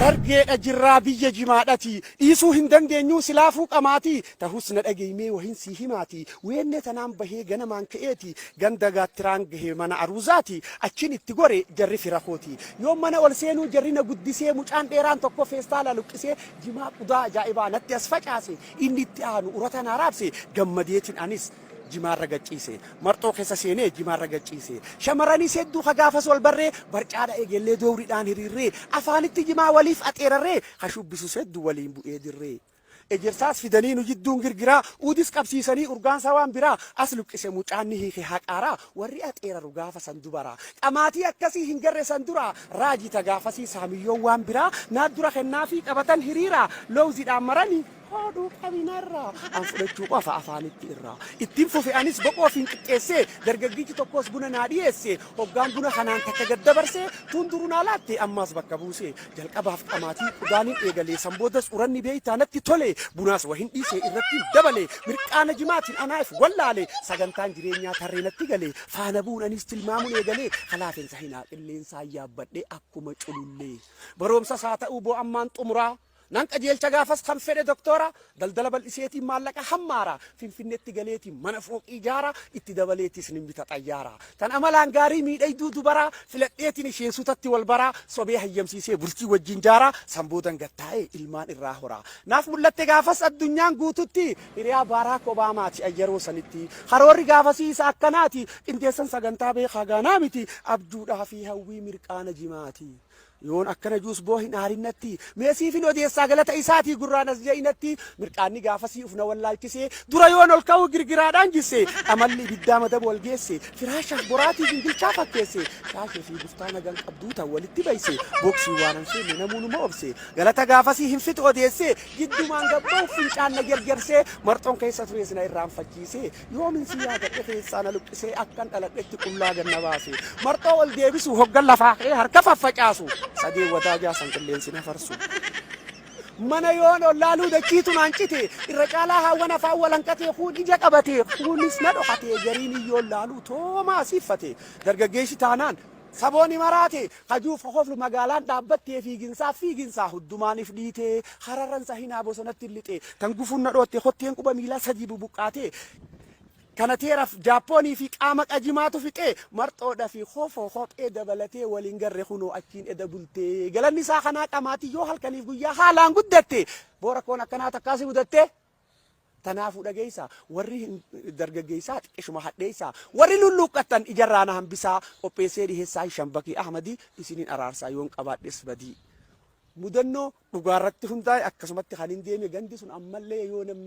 Dargeedha jirraa biyya jimaadhati dhiisuu hin dandeenyu silaafuu qamaati tahus na dhageeyme wahin si himaati weenne tanaan bahee ganamaan ka'eeti ganda gaattiraan gahee mana aruuzaati achin itti gore jarri fira kooti yoo mana ol seenuu jarri na guddisee mucaan dheeraan tokko feestaala luqqisee jimaa qudaa ajaa'ibaa natti as facaase inni itti aanu urata na raabse gammadeetiin anis jimaarra gachiise marxoo keessa seenee jimaarra gachiise shamarranii sedduu hagaafas wal barree barcaadha eegellee doowriidhaan hiriirree afaanitti jimaa waliif axeerarree hashubbisu sedduu waliin bu'ee dirree ejersaas fidanii nu jidduun girgiraa uudis qabsiisanii urgaansa waan biraa as luqqise mucaanni hiike haqaaraa warri axeeraru gaafa san dubaraa qamaatii akkasii hin garre san duraa raajita gaafasii saamiyyoon waan biraa naa dura kennaafii qabatan hiriiraa lowziidhaan maranii hoduu qabinarraa an fudhachuu qofa afaanitti irraa ittiin fufe'anis boqoo fi qixxeessee dargaggichi tokkos buna naa dhiyeesse hoggaan buna kanaan takka gaddabarsee tunduru naa laatte ammaas bakka buuse jalqabaaf qamaatii qudaaniin eegalee san boodas uranni beeytaanatti tole bunaas wahin dhiisee irratti dabale mirqaana jimaatiin anaaf wallaale sagantaan jireenyaa tarreenatti galee faana buunanis tilmaamuun eegalee halaafeensa hinaa qilleensaa yaabbadhee akkuma culullee baroomsa saa ta'uu boo ammaan xumuraa nan qajeelcha gaafas kan fedhe doktora daldala bal'iseetiin maallaqa hammaara finfinneetti galeetiin mana fooqii ijaara itti dabaleetis ni bita xayyaara tan amalaan gaarii miidhayduu dubaraa filadheetiin isheen sutatti wal baraa sobee hayyamsiisee bultii wajjin jaaraa sanboodan gattaa'ee ilmaan irraa horaa naaf mul'atte gaafas addunyaan guututti hiriyaa Baaraak Obaamaati ayyaroo sanitti haroorri gaafasii isa akkanaati qindeessan sagantaa beekaa gaanaa miti abjuudhaa fi hawwii mirqaana jimaati yoon akkana juus boo hin aarinatti meesiifin odeessaa galata isaatii gurraan as ja'inatti mirqaanni gaafasii ufna wallaalchisee dura yoon ol ka'u girgiraadhaan jisse amalli ibiddaa madaba wal geesse firaashaaf boraatii gingilchaa fakkeesse shaashee fi buftaana gan qabduu ta'u walitti bayse boksii waanan seenne namuunuma obse galata gaafasii hin fixu odeesse giddumaan gabba'u fincaan na gergersee marxoon keessa turees na irraanfachiise yoomin si yaadadhe keessaa na luqqisee akkan dhaladhetti qullaa ganna baase marxoo ol deebisu hoggan lafaa ka'ee harka faffacaasu sadii wadaa san qilleensi na farsu mana yoon ollaaluu dachiitu maancite irra caalaa hawwan afaan walankatee kuun ija qabatee kuunis na dhokatee gariin iyyoon laaluu toomaa siffate dargaggeessi taanaan sabooni maraate hajuuf hoflu magaalaan dhaabbattee fiiginsaa huddumaaniif dhiitee hararransa hinaa bosonatti lixee tan gufuun na dhootte hotteen quba miilaa sadii bubuqqaatee kana teeraaf jaappoonii fi qaama qajimaatu fixee marxoodha fi hophee dabalatee waliin garre kunoo achiin eda bultee galanni isaa kanaa qamaatii yoo halkaniif guyyaa haalaan guddatte boora koon akkanaa takkaasi mudatte tanaafuu dhageessaa warri dargaggeessaa xiqqeeshuma hadheessaa warri lulluuqqattan ijarraa na hambisaa qopheessee dhiheessaa Shambakii Ahmadii isiniin araarsaa yoon qabaadhes badii mudannoo dhugaarratti hundaa'e akkasumatti kan hin deeme gandi sun ammallee yoo namni